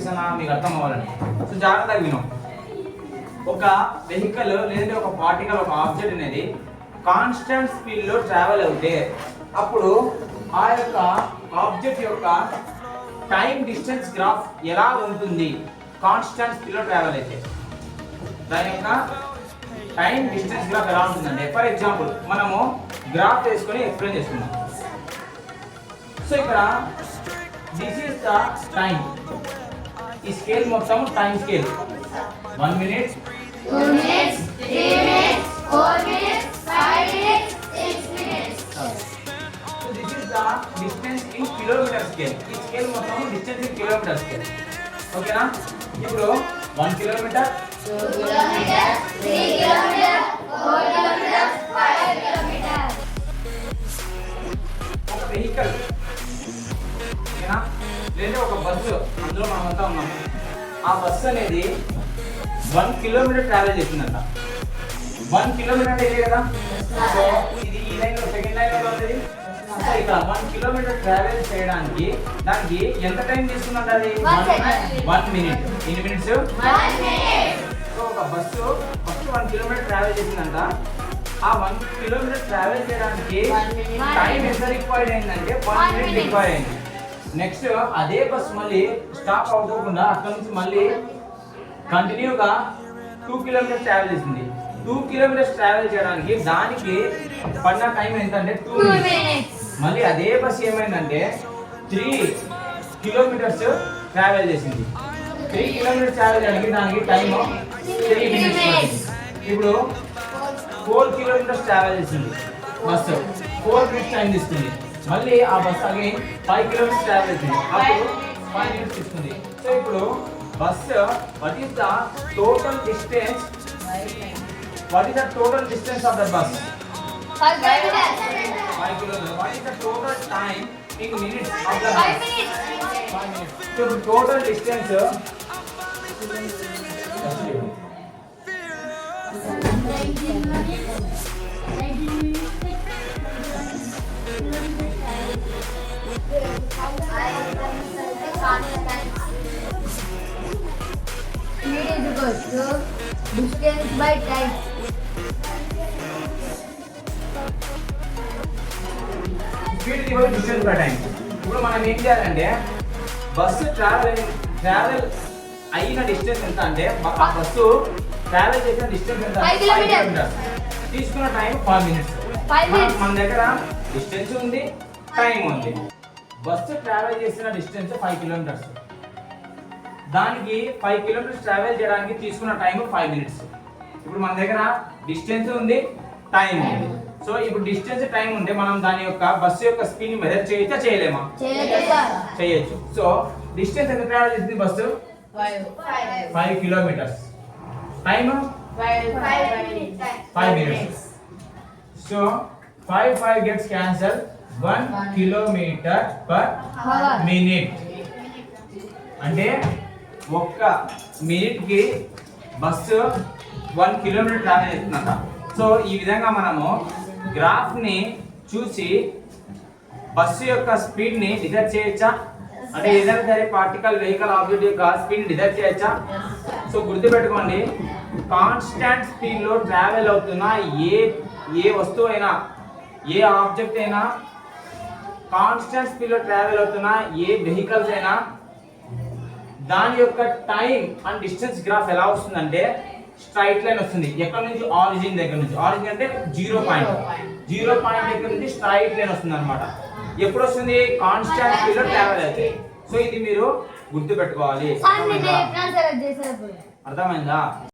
చేస్తున్నా మీకు అర్థం అవ్వాలని. సో జాగ్రత్తగా విను. ఒక వెహికల్ లేదంటే ఒక పార్టికల్ ఒక ఆబ్జెక్ట్ అనేది కాన్స్టెంట్ స్పీడ్ లో ట్రావెల్ అవుతే అప్పుడు ఆ యొక్క ఆబ్జెక్ట్ యొక్క టైం డిస్టెన్స్ గ్రాఫ్ ఎలా ఉంటుంది? కాన్స్టెంట్ స్పీడ్ లో ట్రావెల్ అయితే దాని యొక్క టైం డిస్టెన్స్ గ్రాఫ్ ఎలా ఉంటుందంటే, ఫర్ ఎగ్జాంపుల్ మనము గ్రాఫ్ వేసుకొని ఎక్స్ప్లెయిన్ చేసుకుందాం. సో ఇక్కడ దిస్ ఈస్ ద టైం. ఈ స్కేల్ మొత్తం time scale 1 minute, 2 minutes, 3 minutes, 4 minutes, 5 minutes, 6 minutes. So this is the distance in kilometer scale. ఈ స్కేల్ మొత్తం డిస్టెన్స్ ఇన్ కిలోమీటర్ స్కేల్. ఓకేనా? ఇప్పుడు 1 kilometer, 2 kilometer, 3 kilometer, 4 kilometer, 5 kilometer. ఒక vehicle ఓకేనా, లేదా ఒక బస్సు, అందులో మనమంతా ఉన్నాము. ఆ బస్సు అనేది 1 kilometer ట్రావెల్ చేసిందంట. 1 kilometer అంటే ఇదే కదా. సో ఇది ఈ లైన్ లో సెకండ్ లైన్ లో ఉంది. సో ఇక్కడ 1 kilometer ట్రావెల్ చేయడానికి దానికి ఎంత టైం తీసుకుందంట? అది 1 minute. ఎన్ని మినిట్స్? 1 minute. సో ఒక బస్సు ఫస్ట్ 1 kilometer ట్రావెల్ చేసిందంట. ఆ 1 kilometer ట్రావెల్ చేయడానికి టైం ఎంత రిక్వైర్డ్ అయిందంటే 1 minute రిక్వైర్డ్ అయింది. నెక్స్ట్ అదే బస్ మళ్ళీ స్టాప్ అవ్వకుండా అక్కడ నుంచి మళ్ళీ కంటిన్యూగా 2 kilometers ట్రావెల్ చేసింది. 2 kilometers ట్రావెల్ చేయడానికి దానికి పడిన టైం ఎంత అంటే 2 minutes. మళ్ళీ అదే బస్ ఏమైందంటే 3 kilometers ట్రావెల్ చేసింది. 3 kilometers ట్రావెల్ చేయడానికి దానికి టైం 3 minutes పడుతుంది. ఇప్పుడు 4 kilometers ట్రావెల్ చేసింది బస్సు, 4 minutes టైం తీసుకుంది. మళ్ళీ ఆ బస్ అగైన్ 5 kilometers ట్రావెల్ చేసింది, అప్పుడు 5 minutes తీసుకుంది. సో ఇప్పుడు bus, what is the total distance? What is the total distance of the bus? 5 kilometers. 5 kilometers. What is the total time in minutes of the bus? 5 minutes. 5 minutes. So total distance. Speed is equals to distance by time. Speed is equal to distance by time. ఇప్పుడు మనం ఏం చేయాలంటే bus travel అయిన distance ఎంత అంటే ఆ bus travel చేసిన distance ఎంత? 5 kilometers. తీసుకున్న టైం 5 minutes. 5 minutes. మన దగ్గర డిస్టెన్స్ ఉంది, టైం ఉంది. బస్సు ట్రావెల్ చేసిన డిస్టెన్స్ 5 kilometers. దానికి 5 kilometers ట్రావెల్ చేయడానికి తీసుకున్న టైం 5 minutes. ఇప్పుడు మన దగ్గర డిస్టెన్స్ ఉంది, టైం ఉంది. సో ఇప్పుడు డిస్టెన్స్ టైం ఉంటే మనం దాని యొక్క బస్సు యొక్క స్పీడ్ ని మెజర్ చేయొచ్చా చేయలేమా? చేయొచ్చు. సో డిస్టెన్స్ ఎంత ట్రావెల్ చేసింది bus? 5 kilometers. Time 5 minutes. So 5 gets cancelled. 1 kilometer per minute. అంటే ఒక్క మినిట్ కి బస్సు 1 kilometer ట్రావెల్ చేస్తుందంట. సో ఈ విధంగా మనము గ్రాఫ్ ని చూసి బస్సు యొక్క స్పీడ్ ని డిసైడ్ చేయొచ్చా? అంటే ఏదైనా సరే పార్టికల్ వెహికల్ ఆబ్జెక్ట్ యొక్క స్పీడ్ ని డిసైడ్ చేయొచ్చా? సో గుర్తుపెట్టుకోండి, కాన్స్టాంట్ స్పీడ్ లో ట్రావెల్ అవుతున్న ఏ వస్తువు అయినా, ఏ ఆబ్జెక్ట్ అయినా, కాన్స్టాంట్ స్పీడ్ లో ట్రావెల్ అవుతున్న ఏ వెహికల్స్ అయినా దాని యొక్క టైం అండ్ డిస్టెన్స్ గ్రాఫ్ ఎలా వస్తుందంటే స్ట్రైట్ లైన్ వస్తుంది. ఎక్కడ నుంచి? ఆరిజిన్ దగ్గర నుంచి. ఆరిజిన్ అంటే 0 పాయింట్ దగ్గర నుంచి స్ట్రైట్ లైన్ వస్తుంది అనమాట. ఎప్పుడు వస్తుంది? కాన్స్టాంట్ స్పీడ్ లో ట్రావెల్ అయితే. సో ఇది మీరు గుర్తు పెట్టుకోవాలి. అర్థమైందా?